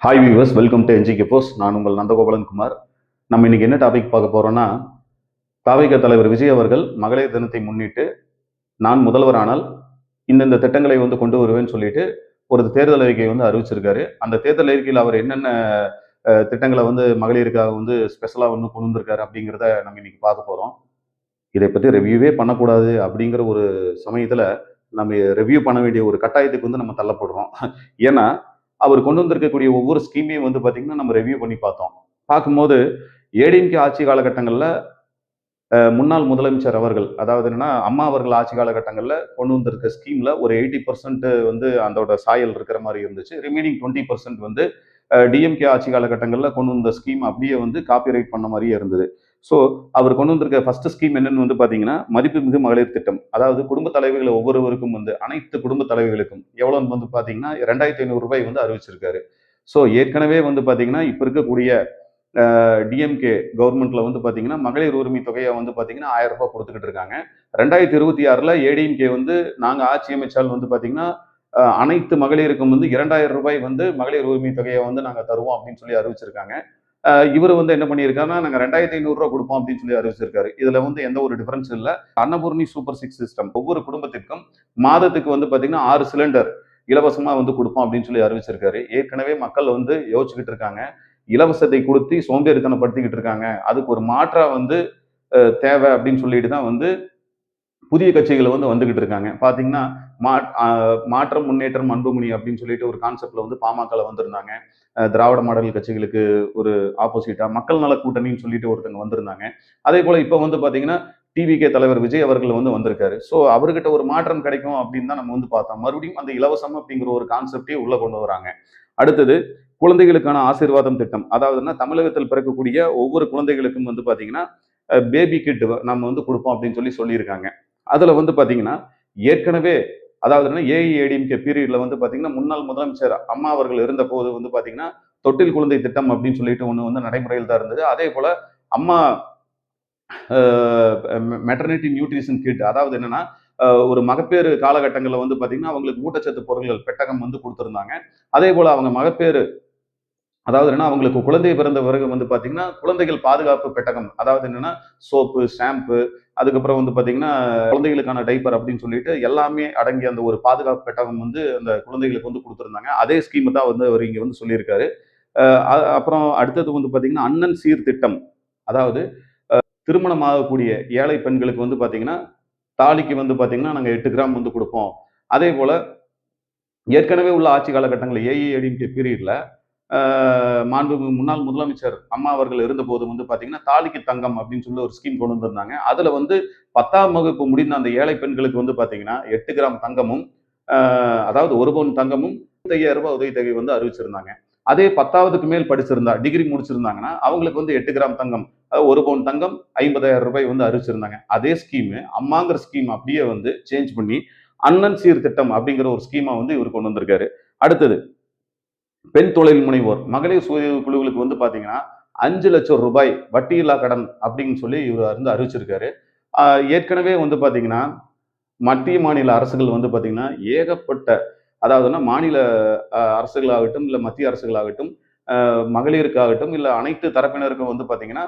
Hi viewers, welcome to NGK post. நான் உங்கள் நந்தகோபாலன் குமார். நம்ம இன்னைக்கு என்ன டாபிக் பார்க்க போறோம்னா, தாவேகா தலைவர் விஜய் அவர்கள் மகளிர் தினத்தை முன்னிட்டு நான் முதல்வரானால் இந்தந்த திட்டங்களை கொண்டு வருவேன்னு சொல்லிட்டு ஒரு தேர்தல் அறிக்கை அறிவிச்சிருக்காரு. அந்த தேர்தல் அறிக்கையில் அவர் என்னென்ன திட்டங்களை மகளிருக்காக ஸ்பெஷலா கொண்டு வந்திருக்காரு அப்படிங்கிறத நம்ம இன்னைக்கு பார்க்க போறோம். இதை பத்தி ரிவ்யூவே பண்ணக்கூடாது அப்படிங்கிற ஒரு சமயத்துல நம்ம ரிவ்யூ பண்ண வேண்டிய ஒரு கட்டாயத்துக்கு நம்ம தள்ளப்படுறோம். ஏன்னா அவர் கொண்டு வந்திருக்கக்கூடிய ஒவ்வொரு ஸ்கீமையும் பாத்தீங்கன்னா நம்ம ரிவ்யூ பண்ணி பார்த்தோம். பார்க்கும்போது ஏடிஎம்கே ஆட்சி காலகட்டங்கள்ல முன்னாள் முதலமைச்சர் அவர்கள், அதாவது என்னன்னா அம்மா அவர்கள் ஆட்சி காலகட்டங்கள்ல கொண்டு வந்திருக்க ஸ்கீம்ல ஒரு 80% அதோட சாயல் இருக்கிற மாதிரி இருந்துச்சு. ரிமைனிங் 20% டிஎம்கே ஆட்சி காலகட்டங்கள்ல கொண்டு வந்த ஸ்கீம் அப்படியே காப்பிரைட் பண்ண மாதிரியே இருந்தது. ஸோ அவர் கொண்டு வந்திருக்க ஃபர்ஸ்ட் ஸ்கீம் என்னன்னு பாத்தீங்கன்னா மதிப்புமிகு மகளிர் திட்டம். அதாவது குடும்ப தலைவிகள் ஒவ்வொருவருக்கும் அனைத்து குடும்ப தலைவிகளுக்கும் எவ்வளவு பாத்தீங்கன்னா 2500 ரூபாய் அறிவிச்சிருக்காரு. ஸோ ஏற்கனவே பாத்தீங்கன்னா இப்ப இருக்கக்கூடிய டிஎம்கே கவர்மெண்ட்ல பாத்தீங்கன்னா மகளிர் உரிமை தொகையை பாத்தீங்கன்னா 1000 ரூபாய் கொடுத்துக்கிட்டு இருக்காங்க. 2026ல ஏடிஎம்கே நாங்க ஆட்சி அமைச்சால் பாத்தீங்கன்னா அனைத்து மகளிருக்கும் 2000 ரூபாய் மகளிர் உரிமை தொகையை நாங்க தருவோம் அப்படின்னு சொல்லி அறிவிச்சிருக்காங்க. இவர் என்ன பண்ணியிருக்காருன்னா நாங்க 2500 ரூபாய் கொடுப்போம் அப்படின்னு சொல்லி அறிவிச்சிருக்காரு. இதுல எந்த ஒரு டிஃபரன்ஸ் இல்ல. அன்னபூர்ணி சூப்பர் 6 சிஸ்டம் ஒவ்வொரு குடும்பத்திற்கும் மாதத்துக்கு பாத்தீங்கன்னா 6 சிலிண்டர் இலவசமா கொடுப்போம் அப்படின்னு சொல்லி அறிவிச்சிருக்காரு. ஏற்கனவே மக்கள் யோசிச்சுக்கிட்டு இருக்காங்க. இலவசத்தை கொடுத்து சோம்பேறித்தனப்படுத்திக்கிட்டு இருக்காங்க. அதுக்கு ஒரு மாற்றா தேவை அப்படின்னு சொல்லிட்டு தான் புதிய கட்சிகள் வந்துகிட்டு இருக்காங்க. பாத்தீங்கன்னா மாற்றம் முன்னேற்றம் அன்புமணி அப்படின்னு சொல்லிட்டு ஒரு கான்செப்ட்ல பாமகல வந்திருந்தாங்க. திராவிட மாடல் கட்சிகளுக்கு ஒரு ஆப்போசிட்டா மக்கள் நல கூட்டணின்னு சொல்லிட்டு ஒருத்தங்க வந்திருந்தாங்க. அதே போல இப்ப பாத்தீங்கன்னா டிவிகே தலைவர் விஜய் அவர்கள் வந்திருக்காரு. ஸோ அவர்கிட்ட ஒரு மாற்றம் கிடைக்கும் அப்படின்னு தான் நம்ம பார்த்தோம். மறுபடியும் அந்த இலவசம் அப்படிங்கிற ஒரு கான்செப்டே உள்ள கொண்டு வராங்க. அடுத்தது குழந்தைகளுக்கான ஆசீர்வாதம் திட்டம். அதாவதுன்னா தமிழகத்தில் பிறக்கக்கூடிய ஒவ்வொரு குழந்தைகளுக்கும் பாத்தீங்கன்னா பேபி கிட் நம்ம கொடுப்போம் அப்படின்னு சொல்லியிருக்காங்க. அதுல பாத்தீங்கன்னா ஏற்கனவே அதாவது ஏஐஏடிஎம்கே பீரியட்ல பாத்தீங்கன்னா முன்னாள் முதலமைச்சர் அம்மா அவர்கள் இருந்த போது பாத்தீங்கன்னா தொட்டில் குழந்தை திட்டம் அப்படின்னு சொல்லிட்டு ஒண்ணு நடைமுறையில் தான் இருந்தது. அதே போல அம்மா மெட்டர்னிட்டி நியூட்ரிஷன் கிட், அதாவது என்னன்னா ஒரு மகப்பேறு காலகட்டங்களில் பாத்தீங்கன்னா அவங்களுக்கு ஊட்டச்சத்து பொருட்கள் பெட்டகம் கொடுத்திருந்தாங்க. அதே போல அவங்க மகப்பேறு அதாவது என்னன்னா அவங்களுக்கு குழந்தை பிறந்த பிறகு பாத்தீங்கன்னா குழந்தைகள் பாதுகாப்பு பெட்டகம், அதாவது என்னன்னா சோப்பு, ஷாம்பு, அதுக்கப்புறம் பாத்தீங்கன்னா குழந்தைகளுக்கான டைப்பர் அப்படின்னு சொல்லிட்டு எல்லாமே அடங்கிய அந்த ஒரு பாதுகாப்பு பெட்டகம் அந்த குழந்தைகளுக்கு கொடுத்திருந்தாங்க. அதே ஸ்கீம் தான் அவர் இங்க சொல்லியிருக்காரு. அப்புறம் அடுத்தது பாத்தீங்கன்னா அண்ணன் சீர் திட்டம். அதாவது திருமணம் ஆகக்கூடிய ஏழை பெண்களுக்கு பாத்தீங்கன்னா தாலிக்கு பாத்தீங்கன்னா நாங்க 8 கிராம் கொடுப்போம். அதே போல ஏற்கனவே உள்ள ஆட்சி காலகட்டங்களில் ஏஐஏடிஎம்கே பீரியட்ல மாண்புமிகு முன்னாள் முதலமைச்சர் அம்மா அவர்கள் இருந்தபோது பாத்தீங்கன்னா தாலிக்கு தங்கம் அப்படின்னு சொல்லி ஒரு ஸ்கீம் கொண்டு வந்திருந்தாங்க. அதுல 10ஆம் வகுப்பு முடிந்த அந்த ஏழை பெண்களுக்கு பாத்தீங்கன்னா 8 கிராம் தங்கமும் அதாவது 1 பவுன் தங்கமும் 25,000 ரூபாய் உதவித்தொகை அறிவிச்சிருந்தாங்க. அதே 10ஆவதுக்கு மேல் படிச்சிருந்தா டிகிரி முடிச்சிருந்தாங்கன்னா அவங்களுக்கு 8 கிராம் தங்கம், அதாவது 1 பவுன் தங்கம் 50,000 ரூபாய் அறிவிச்சிருந்தாங்க. அதே ஸ்கீம் அம்மாங்கிற ஸ்கீம் அப்படியே சேஞ்ச் பண்ணி அண்ணன் சீர் திட்டம் அப்படிங்கிற ஒரு ஸ்கீமா இவர் கொண்டு வந்திருக்காரு. அடுத்தது பெண் தொழில் முனைவோர் மகளிர் சுய குழுவுகளுக்கு பாத்தீங்கன்னா 5 லட்சம் ரூபாய் வட்டியில்லா கடன் அப்படின்னு சொல்லி இவர் அறிவிச்சிருக்காரு. ஏற்கனவே பாத்தீங்கன்னா மத்திய மாநில அரசுகள் பாத்தீங்கன்னா ஏகப்பட்ட, அதாவதுன்னா மாநில அரசுகளாகட்டும் இல்ல மத்திய அரசுகளாகட்டும் மகளிருக்காகட்டும் இல்ல அனைத்து தரப்பினருக்கும் பாத்தீங்கன்னா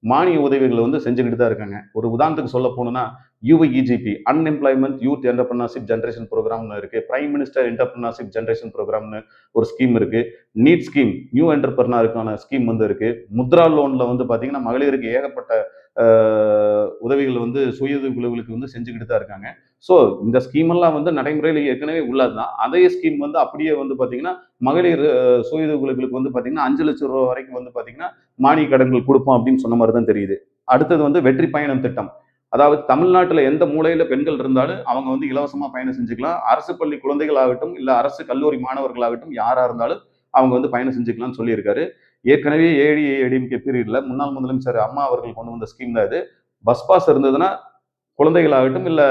மானிய உதவிகள் செஞ்சுக்கிட்டு தான் இருக்காங்க. ஒரு உதாரணத்துக்கு சொல்ல போனோம்னா யுஐஇஜிபி அன்எம்ப்ளாய்மெண்ட் யூத் என்டர்பிரினர்ஷிப் ஜெனரேஷன் ப்ரோக்ராம்னு இருக்கு. பிரைம் மினிஸ்டர் என்டர்பிரினர்ஷிப் ஜெனரேஷன் ப்ரோக்ராம்னு ஒரு ஸ்கீம் இருக்கு. நீட் ஸ்கீம் நியூ என்டர்பிரினருக்கான ஸ்கீம் இருக்கு. முத்ரா லோன்ல பாத்தீங்கன்னா மகளிருக்கு ஏகப்பட்ட உதவிகள் சுய உதவி குழுக்களுக்கு செஞ்சுக்கிட்டு தான் இருக்காங்க. ஸோ இந்த ஸ்கீம் எல்லாம் நடைமுறையில் ஏற்கனவே உள்ளதுதான். அதே ஸ்கீம் அப்படியே பாத்தீங்கன்னா மகளிர் சுய உதவி குழுக்களுக்கு பாத்தீங்கன்னா 5 லட்சம் ரூபாய் வரைக்கும் பாத்தீங்கன்னா மானிய கடன்கள் கொடுப்போம் அப்படின்னு சொன்ன மாதிரி தான் தெரியுது. அடுத்தது வெற்றி பயணம் திட்டம். அதாவது தமிழ்நாட்டுல எந்த மூலையில பெண்கள் இருந்தாலும் அவங்க இலவசமா பயணம் செஞ்சுக்கலாம். அரசு பள்ளி குழந்தைகள் ஆகட்டும் இல்ல அரசு கல்லூரி மாணவர்களாகட்டும் யாரா இருந்தாலும் அவங்க பயணம் செஞ்சுக்கலாம்னு சொல்லியிருக்காரு. ஏற்கனவே ஏடிஎம்கே பீரியட்ல முன்னாள் முதலமைச்சர் அம்மா அவர்கள் கொண்டு வந்த ஸ்கீம் தான் இது. பஸ் பாஸ் இருந்ததுன்னா குழந்தைகளாகட்டும் இல்ல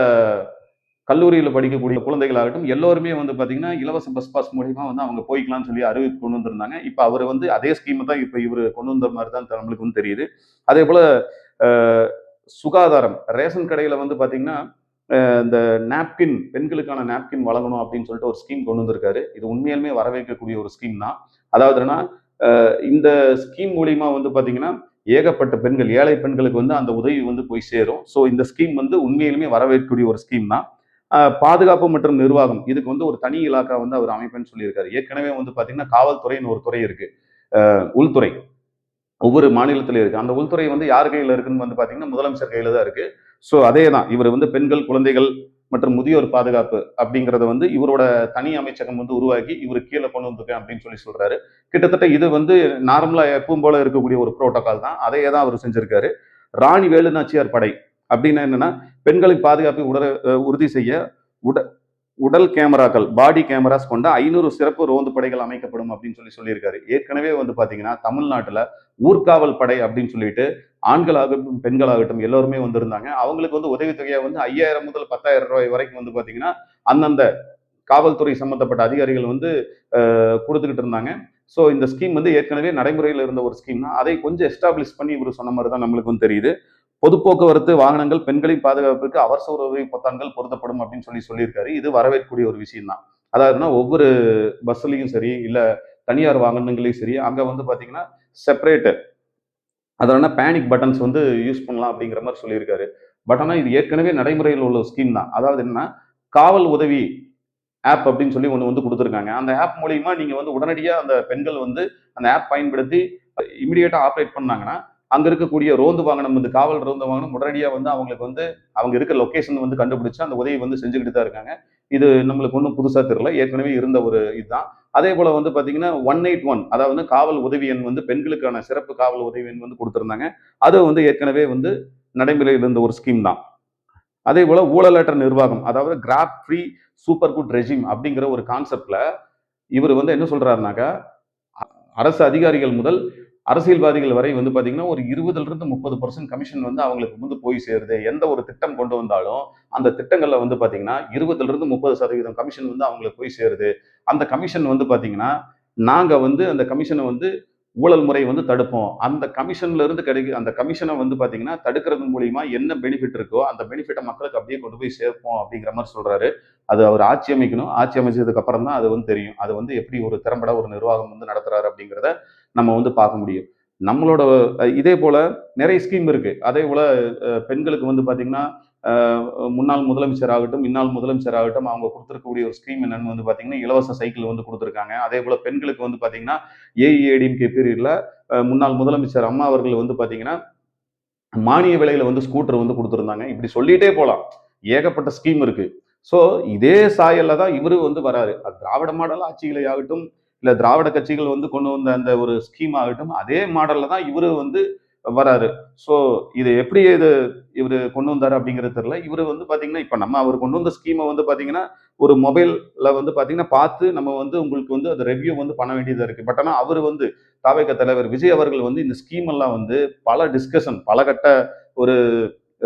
கல்லூரியில் படிக்கக்கூடிய குழந்தைகளாகட்டும் எல்லோருமே பாத்தீங்கன்னா இலவச பஸ் பாஸ் மூலியமா அவங்க போய்க்கலாம்னு சொல்லி அறிவிப்பு கொண்டு வந்திருந்தாங்க. இப்ப அவர் அதே ஸ்கீம் தான் இப்ப இவர் கொண்டு வந்த மாதிரி தான் நம்மளுக்கு தெரியுது. அதே போல சுகாதாரம் ரேஷன் கடையில பாத்தீங்கன்னா இந்த நாப்கின், பெண்களுக்கான நாப்கின் வழங்கணும் அப்படின்னு சொல்லிட்டு ஒரு ஸ்கீம் கொண்டு வந்திருக்காரு. இது உண்மையாலுமே வரவேற்கக்கூடிய ஒரு ஸ்கீம் தான். அதாவது என்னன்னா, இந்த ஸ்கீம் மூலியமா வந்து பார்த்தீங்கன்னா, ஏகப்பட்ட பெண்கள், ஏழை பெண்களுக்கு வந்து அந்த உதவி வந்து போய் சேரும். ஸோ இந்த ஸ்கீம் வந்து உண்மையிலுமே வரவேற்கக்கூடிய ஒரு ஸ்கீம் தான். பாதுகாப்பு மற்றும் நிர்வாகம் இதுக்கு வந்து ஒரு தனி இலாக்கா வந்து அவர் அமைப்பேன்னு சொல்லியிருக்காரு. ஏற்கனவே வந்து பார்த்தீங்கன்னா, காவல்துறைன்னு ஒரு துறை இருக்கு. உள்துறை. ஒவ்வொரு மாநிலத்திலும் இருக்கு. அந்த உள்துறை வந்து யார் கையில இருக்குன்னு வந்து பார்த்தீங்கன்னா, முதலமைச்சர் கையில தான் இருக்கு. ஸோ அதே தான். இவர் வந்து பெண்கள், குழந்தைகள் மற்றும் முதியோர் பாதுகாப்பு அப்படிங்கிறத வந்து இவரோட தனி அமைச்சகம் வந்து உருவாக்கி, இவரு கீழ கொண்டு வந்திருக்கேன் அப்படின்னு சொல்றாரு. கிட்டத்தட்ட இது வந்து நார்மலா எப்பவும் போல இருக்கக்கூடிய ஒரு புரோட்டோகால் தான். அதையே தான் அவர் செஞ்சிருக்காரு. ராணி வேலுநாச்சியார் படை அப்படின்னா என்னன்னா, பெண்களின் பாதுகாப்பை உறுதி செய்ய உட உடல் கேமராக்கள், பாடி கேமராஸ் கொண்ட 500 சிறப்பு ரோந்து படைகள் அமைக்கப்படும் அப்படின்னு சொல்லியிருக்காரு. ஏற்கனவே வந்து பாத்தீங்கன்னா, தமிழ்நாட்டுல ஊர்காவல் படை அப்படின்னு சொல்லிட்டு ஆண்களாகட்டும், பெண்களாகட்டும் எல்லோருமே வந்திருந்தாங்க. அவங்களுக்கு வந்து உதவித்தொகையா வந்து 5,000 முதல் 10,000 ரூபாய் வரைக்கும் வந்து பாத்தீங்கன்னா, அந்தந்த காவல்துறை சம்பந்தப்பட்ட அதிகாரிகள் வந்து கொடுத்துக்கிட்டு இருந்தாங்க. ஸோ இந்த ஸ்கீம் வந்து ஏற்கனவே நடைமுறையில் இருந்த ஒரு ஸ்கீம் தான். அதை கொஞ்சம் எஸ்டாப்ளிஷ் பண்ணி இவர் சொன்ன மாதிரி தான் நம்மளுக்கு வந்து தெரியுது. பொது போக்குவரத்து வாகனங்கள் பெண்களின் பாதுகாப்புக்கு அவசர உதவி பொத்தான்கள் பொருத்தப்படும் அப்படின்னு சொல்லியிருக்காரு. இது வரவேற்கக்கூடிய ஒரு விஷயம் தான். அதாவதுன்னா ஒவ்வொரு பஸ்லயும் சரி, இல்ல தனியார் வாகனங்களையும் சரி, அங்க வந்து பாத்தீங்கன்னா செப்பரேட் அதனால பேனிக் பட்டன்ஸ் வந்து யூஸ் பண்ணலாம் அப்படிங்கிற மாதிரி சொல்லியிருக்காரு. பட் ஆனா இது ஏற்கனவே நடைமுறையில் உள்ள ஸ்கீம் தான். அதாவது என்னன்னா, காவல் உதவி ஆப் அப்படின்னு சொல்லி ஒண்ணு வந்து குடுத்துருக்காங்க. அந்த ஆப் மூலியமா நீங்க வந்து உடனடியா அந்த பெண்கள் வந்து அந்த ஆப் பயன்படுத்தி இமிடியேட்டா ஆப்பரேட் பண்ணாங்கன்னா, அங்க இருக்கக்கூடிய ரோந்து வாகனம் வந்து காவல் ரோந்து வாகனம் உடனடியா வந்து அவங்களுக்கு வந்து அவங்க இருக்கிற லொகேஷன் வந்து கண்டுபிடிச்சு அந்த உதவி வந்து செஞ்சுக்கிட்டு தான் இருக்காங்க. இது நம்மளுக்கு ஒண்ணும் புதுசா தெரியல. ஏற்கனவே இருந்த ஒரு இதுதான். அதே போல வந்து பாத்தீங்கன்னா 181 அதாவது காவல் உதவி எண் வந்து பெண்களுக்கான சிறப்பு காவல் உதவி எண் வந்து கொடுத்திருந்தாங்க. அது வந்து ஏற்கனவே வந்து நடைமுறையில் இருந்த ஒரு ஸ்கீம் தான். அதே போல ஊழலற்ற நிர்வாகம் அதாவது graft free super good regime அப்படிங்கிற ஒரு கான்செப்ட்ல இவர் வந்து என்ன சொல்றாருனாக்கா அரசு அதிகாரிகள் முதல் அரசியல்வாதிகள் வரை வந்து பாத்தீங்கன்னா ஒரு 20லிருந்து 30% கமிஷன் வந்து அவங்களுக்கு வந்து போய் சேருது. எந்த ஒரு திட்டம் கொண்டு வந்தாலும் அந்த திட்டங்கள்ல வந்து பாத்தீங்கன்னா 20லிருந்து 30% கமிஷன் வந்து அவங்களுக்கு போய் சேருது. அந்த கமிஷன் வந்து பாத்தீங்கன்னா நாங்க வந்து அந்த கமிஷனை வந்து ஊழல் முறை வந்து தடுப்போம். அந்த கமிஷன்ல இருந்து அந்த கமிஷனை வந்து பாத்தீங்கன்னா தடுக்கிறது மூலியமா என்ன பெனிஃபிட் இருக்கோ அந்த பெனிஃபிட்டை மக்களுக்கு அப்படியே கொண்டு போய் சேர்ப்போம் அப்படிங்கிற மாதிரி சொல்றாரு. அது அவர் ஆட்சி அமைக்கணும். ஆட்சி அமைச்சதுக்கு அப்புறம் தான் அது வந்து தெரியும். அது வந்து எப்படி ஒரு திறம்பட ஒரு நிர்வாகம் வந்து நடத்துறாரு அப்படிங்கிறத நம்ம வந்து பார்க்க முடியும். நம்மளோட இதே போல நிறைய ஸ்கீம் இருக்கு. அதே போல பெண்களுக்கு வந்து பாத்தீங்கன்னா முன்னாள் முதலமைச்சர் ஆகட்டும், இந்நாள் முதலமைச்சர் ஆகட்டும், அவங்க கொடுத்திருக்கக்கூடிய ஒரு ஸ்கீம் என்னன்னு வந்து பாத்தீங்கன்னா, இலவச சைக்கிள் வந்து கொடுத்திருக்காங்க. அதே போல பெண்களுக்கு வந்து பாத்தீங்கன்னா, ஏஐஏடிஎம்கே பீரியட்ல முன்னாள் முதலமைச்சர் அம்மா அவர்கள் வந்து பாத்தீங்கன்னா, மானிய விலையில வந்து ஸ்கூட்டர் வந்து கொடுத்திருந்தாங்க. இப்படி சொல்லிட்டே போலாம். ஏகப்பட்ட ஸ்கீம் இருக்கு. ஸோ இதே சாயல்ல தான் இவரு வந்து வராரு. அது திராவிட மாடல் ஆட்சிகளை ஆகட்டும், இல்ல திராவிட கட்சிகள் வந்து கொண்டு வந்த அந்த ஒரு ஸ்கீம் ஆகட்டும், அதே மாடல்ல தான் இவரு வந்து வராரு. ஸோ இது எப்படி இவரு கொண்டு வந்தாரு அப்படிங்கிறது தெரியல. இவரு வந்து பாத்தீங்கன்னா, இப்ப நம்ம அவர் கொண்டு வந்த ஸ்கீம வந்து பாத்தீங்கன்னா, ஒரு மொபைல்ல வந்து பாத்தீங்கன்னா பார்த்து நம்ம வந்து உங்களுக்கு வந்து அந்த ரிவ்யூ வந்து பண்ண வேண்டியதா இருக்கு. பட் ஆனா அவரு வந்து தாவேகா தலைவர் விஜய் அவர்கள் வந்து இந்த ஸ்கீம் எல்லாம் வந்து பல டிஸ்கஷன் பல கட்ட ஒரு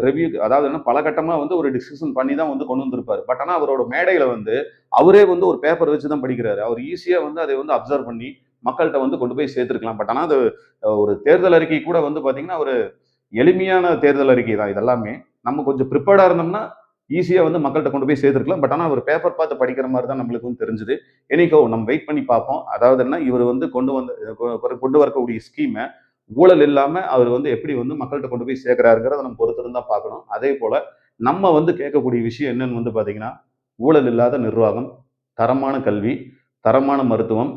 ரிவ்யூ அதாவது என்ன பல கட்டமா வந்து ஒரு டிஸ்கஷன் பண்ணி தான் வந்து கொண்டு வந்திருப்பாரு. பட் ஆனா அவரோட மேடையில வந்து அவரே வந்து ஒரு பேப்பர் வச்சு தான் படிக்கிறாரு. அவர் ஈஸியா வந்து அதை வந்து அப்சர்வ் பண்ணி மக்கள்கிட்ட வந்து கொண்டு போய் சேர்த்திருக்கலாம். பட் ஆனா அது ஒரு தேர்தல் அறிக்கை கூட வந்து பாத்தீங்கன்னா ஒரு எளிமையான தேர்தல் அறிக்கை தான் இதெல்லாமே. நம்ம கொஞ்சம் ப்ரிப்பேர்டா இருந்தோம்னா ஈஸியா வந்து மக்கள்கிட்ட கொண்டு போய் சேர்த்திருக்கலாம். பட் ஆனா ஒரு பேப்பர் பார்த்து படிக்கிற மாதிரி தான் நம்மளுக்கு வந்து தெரிஞ்சது. எனிஹோ நம்ம வெயிட் பண்ணி பார்ப்போம். அதாவது என்ன இவர் வந்து கொண்டு வரக்கூடிய ஸ்கீம ஊழல் இல்லாம அவர் வந்து எப்படி வந்து மக்கள்கிட்ட கொண்டு போய் சேர்க்கிறாருங்கிறத நம்ம பொறுத்திருந்து தான் பார்க்கணும். அதே போல நம்ம வந்து கேட்கக்கூடிய விஷயம் என்னன்னு வந்து பாத்தீங்கன்னா, ஊழல் இல்லாத நிர்வாகம், தரமான கல்வி, தரமான மருத்துவம்,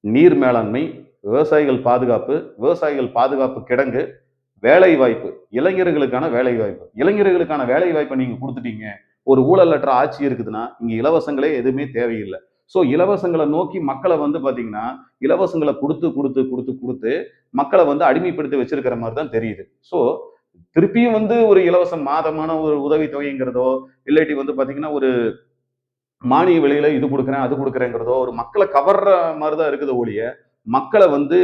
நீர் மேலாண்மை, விவசாயிகள் பாதுகாப்பு, விவசாயிகள் பாதுகாப்பு கிடங்கு, வேலை வாய்ப்பு, இளைஞர்களுக்கான வேலை வாய்ப்பு. இளைஞர்களுக்கான வேலை வாய்ப்பை நீங்க குடுத்துட்டீங்க. ஒரு ஊழலற்ற ஆட்சி இருக்குதுன்னா, இங்க இலவசங்களே எதுவுமே தேவையில்ல. ஸோ இலவசங்கள நோக்கி மக்கள வந்து பாத்தீங்கன்னா, இலவசங்கள குடுத்து மக்கள வந்து அடிமைப்படுத்தி வச்சிருக்கிற மாரி தான் தெரியுது. ஸோ திருப்பியும் வந்து ஒரு இலவச மாதமான ஒரு உதவி தொகைங்கிறதோ, இல்லாட்டி வந்து பாத்தீங்கன்னா, ஒரு மானிய விலையில இது குடுக்குறேன், அது குடுக்குறேங்கிறதோ, ஒரு மக்கள கவர்ற மாரி தான் இருக்குது ஒழிய, மக்கள வந்து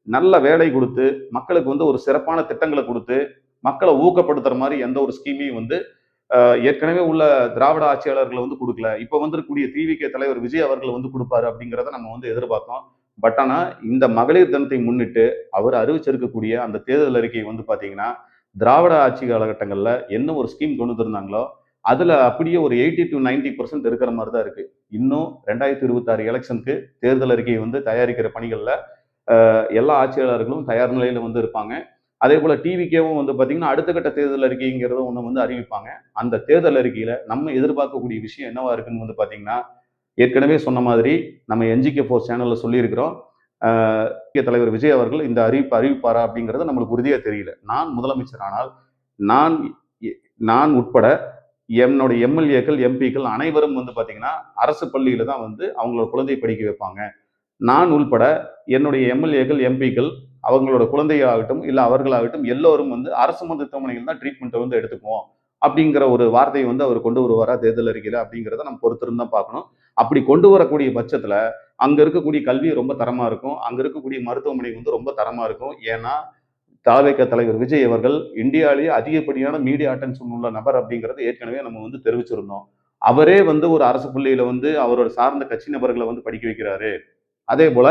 நல்ல வேலை குடுத்து, மக்களுக்கு வந்து ஒரு சிறப்பான திட்டங்கள குடுத்து, மக்கள ஊக்கப்படுத்துற மாரி எந்த ஒரு ஸ்கீமையும் வந்து ஏற்கனவே உள்ள திராவிட ஆட்சியாளர்கள் வந்து குடுக்கல. இப்ப வந்திருக்கக்கூடிய டிவிகே தலைவர் விஜய் அவர்கள் வந்து குடுப்பாரு அப்படிங்கிறத நம்ம வந்து எதிர்பார்த்தோம். பட் ஆனா, இந்த மகளிர் தினத்தை முன்னிட்டு அவர் அறிவிச்சிருக்கக்கூடிய அந்த தேர்தல் அறிக்கை வந்து பாத்தீங்கன்னா, திராவிட ஆட்சி காலகட்டங்கள்ல என்ன ஒரு ஸ்கீம் கொண்டு வந்திருந்தாங்களோ, அதுல அப்படியே ஒரு 80 to 90% இருக்கிற மாதிரி தான் இருக்கு. இன்னும் 2026 எலெக்ஷனுக்கு தேர்தல் அறிக்கையை வந்து தயாரிக்கிற பணிகள்ல எல்லா ஆட்சியாளர்களும் தயார் நிலையில வந்து இருப்பாங்க. அதே போல டிவிகேவும் வந்து பாத்தீங்கன்னா அடுத்த கட்ட தேர்தல் அறிக்கைங்கிறத ஒண்ணு வந்து அறிவிப்பாங்க. அந்த தேர்தல் அறிக்கையில நம்ம எதிர்பார்க்கக்கூடிய விஷயம் என்னவா இருக்குன்னு வந்து பாத்தீங்கன்னா, ஏற்கனவே சொன்ன மாதிரி நம்ம என்ஜிகே 4 சேனல்ல சொல்லியிருக்கிறோம். தலைவர் விஜய் அவர்கள் இந்த அறிவிப்பு அறிவிப்பாரா அப்படிங்கிறது நம்மளுக்கு உறுதியா தெரியல. நான் முதலமைச்சர் ஆனால் நான் நான் உட்பட என்னுடைய எம்எல்ஏக்கள், எம்பிக்கள் அனைவரும் வந்து பாத்தீங்கன்னா அரசு பள்ளியில தான் வந்து அவங்களோட குழந்தையை படிக்க வைப்பாங்க. நான் உள்பட என்னுடைய எம்எல்ஏக்கள், எம்பிக்கள் அவங்களோட குழந்தையாகட்டும், இல்ல அவர்களாகட்டும் எல்லோரும் வந்து அரசு மருத்துவமனையில் தான் ட்ரீட்மெண்ட்டை வந்து எடுத்துக்குவோம். அப்படிங்கிற ஒரு வார்த்தையை வந்து அவர் கொண்டு வருவாரா தேர்தல் அறிக்கையில அப்படிங்கிறத நம்ம பொறுத்திருந்து தான் பார்க்கணும். அப்படி கொண்டு வரக்கூடிய பட்சத்துல, அங்க இருக்கக்கூடிய கல்வி ரொம்ப தரமா இருக்கும். அங்க இருக்கக்கூடிய மருத்துவமனை வந்து ரொம்ப தரமா இருக்கும். ஏன்னா, தாவேகா தலைவர் விஜய் அவர்கள் இந்தியாவிலேயே அதிகப்படியான மீடியா அட்டென்ஷன் உள்ள நபர் அப்படிங்கிறத ஏற்கனவே நம்ம வந்து தெரிவிச்சிருந்தோம். அவரே வந்து ஒரு அரசு பள்ளியில வந்து அவரோட சார்ந்த கட்சி நபர்கள வந்து படிக்க வைக்கிறாரு. அதே போல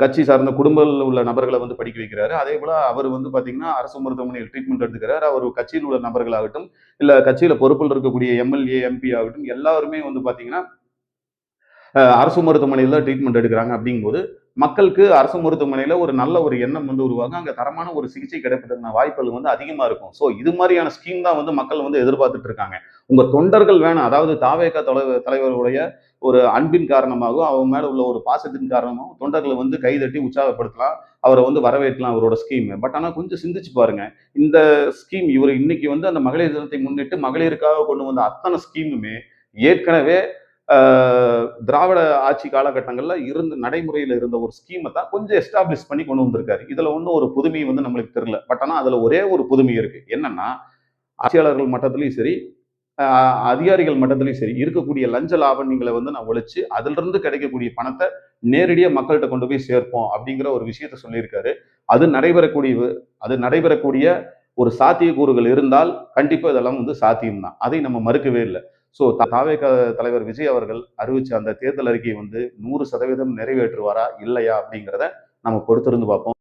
கட்சி சார்ந்த குடும்பத்தில் உள்ள நபர்களை வந்து படிக்க வைக்கிறாரு. அதே போல அவர் வந்து பாத்தீங்கன்னா அரசு மருத்துவமனையில் ட்ரீட்மெண்ட் எடுத்துக்கிறார். அவர் கட்சியில் உள்ள நபர்களாகட்டும், இல்ல கட்சியில பொறுப்பில் இருக்கக்கூடிய எம்எல்ஏ, எம்பி ஆகட்டும் எல்லாருமே வந்து பாத்தீங்கன்னா அரசு மருத்துவமனையில் தான் ட்ரீட்மெண்ட் எடுக்கிறாங்க அப்படிங்கும்போது மக்களுக்கு அரசு மருத்துவமனையில ஒரு நல்ல ஒரு எண்ணம் வந்து உருவாகும். அங்க தரமான ஒரு சிகிச்சை கிடைப்பதற்கான வாய்ப்புகள் வந்து அதிகமா இருக்கும். ஸோ இது மாதிரியான ஸ்கீம் தான் வந்து மக்கள் வந்து எதிர்பார்த்துட்டு இருக்காங்க. உங்க தொண்டர்கள் வேணாம், அதாவது தாவேகா தலைவருடைய ஒரு அன்பின் காரணமாகவும் அவங்க மேல உள்ள ஒரு பாசத்தின் காரணமாகவும் தொண்டர்களை வந்து கைதட்டி உற்சாகப்படுத்தலாம், அவரை வந்து வரவேற்கலாம் அவரோட ஸ்கீம். பட் ஆனா கொஞ்சம் சிந்திச்சு பாருங்க, இந்த ஸ்கீம் இவர் இன்னைக்கு வந்து அந்த மகளிர் தினத்தை முன்னிட்டு மகளிருக்காக கொண்டு வந்த அத்தனை ஸ்கீமுமே ஏற்கனவே திராவிட ஆட்சி காலகட்டங்கள்ல இருந்து நடைமுறையில இருந்த ஒரு ஸ்கீமை தான் கொஞ்சம் எஸ்டாப்ளிஷ் பண்ணி கொண்டு வந்திருக்காரு. இதுல ஒன்றும் ஒரு புதுமை வந்து நம்மளுக்கு தெரியல. பட் ஆனா அதுல ஒரே ஒரு புதுமை இருக்கு. என்னன்னா ஆட்சியாளர்கள் மட்டத்திலையும் சரி, அதிகாரிகள் மட்டத்திலையும் சரி இருக்கக்கூடிய லஞ்ச லாவண்யங்களை வந்து நான் ஒழிச்சு அதுல இருந்து கிடைக்கக்கூடிய பணத்தை நேரடியா மக்கள்கிட்ட கொண்டு போய் சேர்ப்போம் அப்படிங்கிற ஒரு விஷயத்த சொல்லியிருக்காரு. அது நடைபெறக்கூடிய அது நடைபெறக்கூடிய ஒரு சாத்தியக்கூறுகள் இருந்தால் கண்டிப்பா இதெல்லாம் வந்து சாத்தியம் தான். அதை நம்ம மறுக்கவே இல்லை. ஸோ தாவேக தலைவர் விஜய் அவர்கள் அறிவிச்ச அந்த தேர்தல் அறிக்கையை வந்து 100% நிறைவேற்றுவாரா இல்லையா அப்படிங்கிறத நம்ம பொறுத்திருந்து பார்ப்போம்.